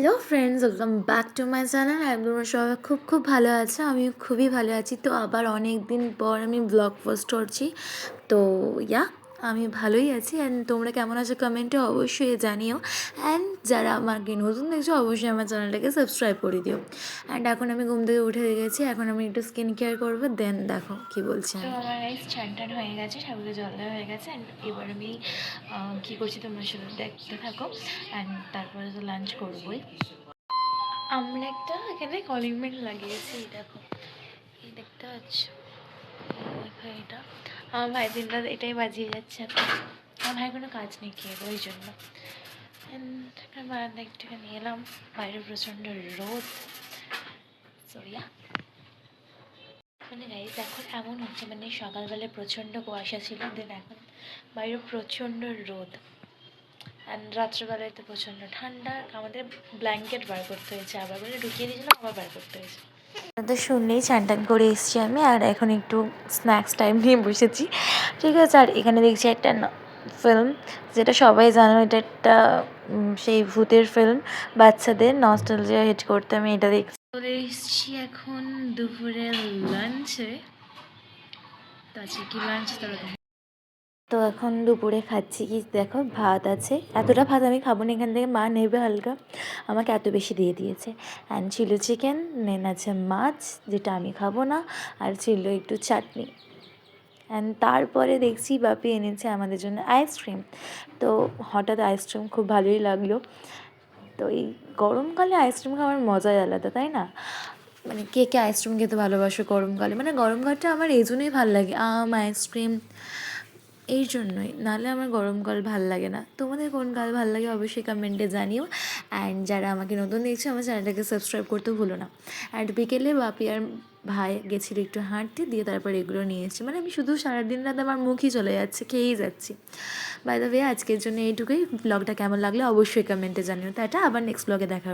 Hello friends, welcome back to my channel. তোমরা সবাই খুব খুব ভালো আছো, আমিও খুবই ভালো আছি। তো আবার অনেক দিন পর আমি ব্লগ পোস্ট করছি। তো আমি ভালোই আছি। অ্যান্ড তোমরা কেমন আছো কমেন্টে অবশ্যই জানিও। অ্যান্ড যারা আমাকে নতুন দেখছো অবশ্যই আমার চ্যানেলটাকে সাবস্ক্রাইব করে দিও। অ্যান্ড এখন আমি ঘুম থেকে উঠে গেছি, এখন আমি একটু স্কিন কেয়ার করবো, দেন দেখো কী বলছি। তো আমার গাইস চান হয়ে গেছে, ঠাকুরের জল দেওয়া হয়ে গেছে। অ্যান্ড এবার আমি কী করছি তোমরা সেটা দেখতে থাকো। অ্যান্ড তারপরে তো লাঞ্চ করবোই। আমরা একটা এখানে কলিং বেল লাগিয়েছি, দেখো এই দেখতে পাচ্ছ, দেখো এটা আমার ভাই দিন রাত এটাই বাজিয়ে যাচ্ছে। এখন আমার ভাই কোনো কাজ নেই খেয়ে, ওই জন্য বারান্দা একটুখানি এলাম। বাইরে প্রচণ্ড রোদ, সরিয়া মানে গাইজ এখন এমন হচ্ছে, মানে সকালবেলায় প্রচণ্ড কুয়াশা ছিল, দেন এখন বাইরে প্রচণ্ড রোদ। অ্যান্ড রাত্রেবেলায় তো প্রচণ্ড ঠান্ডা, আমাদের ব্ল্যাঙ্কেট বার করতে হয়েছে, আবার বলে ঢুকিয়ে দিয়েছিলাম, আবার বার করতে হয়েছে। তো শুনলেই চান করে এসেছি আমি, আর এখন একটু স্ন্যাক্স টাইম নিয়ে বসেছি, ঠিক আছে। আর এখানে দেখছি একটা ফিল্ম, যেটা সবাই জানো, এটা একটা সেই ভূতের ফিল্ম, বাচ্চাদের নস্টালজিয়া হিট করতে আমি এটা দেখছি। চলে এসেছি এখন দুপুরের লাঞ্চে। তো আজকে কি লাঞ্চ তারা তো এখন দুপুরে খাচ্ছি কি দেখো, ভাত আছে, এতটা ভাত আমি খাবো না, এখান থেকে মা নেবে হালকা, আমাকে এত বেশি দিয়ে দিয়েছে। অ্যান্ড ছিল চিকেন, দেন আছে মাছ যেটা আমি খাবো না, আর ছিল একটু চাটনি। অ্যান্ড তারপরে দেখছি বাপি এনেছে আমাদের জন্য আইসক্রিম। তো হঠাৎ আইসক্রিম খুব ভালোই লাগলো। তো এই গরমকালে আইসক্রিম খাওয়ার মজাই আলাদা, তাই না? মানে কে কে আইসক্রিম খেতে ভালোবাসো গরমকালে? মানে গরমকালটা আমার এই জন্যই ভালো লাগে, আইসক্রিম এই জন্যই, নাহলে আমার গরমকাল ভাল লাগে না। তোমাদের কোন কাল ভাল লাগে অবশ্যই কমেন্টে জানিও। অ্যান্ড যারা আমাকে নতুন দেখছো আমার চ্যানেলটাকে সাবস্ক্রাইব করতেও ভুলো না। অ্যান্ড বিকেলে বাপি আর ভাই গেছিলো একটু হাঁটতে, দিয়ে তারপর এগুলো নিয়ে এসেছি। মানে আমি শুধু সারাদিন রাত আমার মুখই চলে যাচ্ছে, খেয়েই যাচ্ছি। বাই দ্য ওয়ে, আজকের জন্য এইটুকুই। ব্লগটা কেমন লাগলে অবশ্যই কমেন্টে জানিও। তাটা আবার নেক্সট ব্লগে দেখা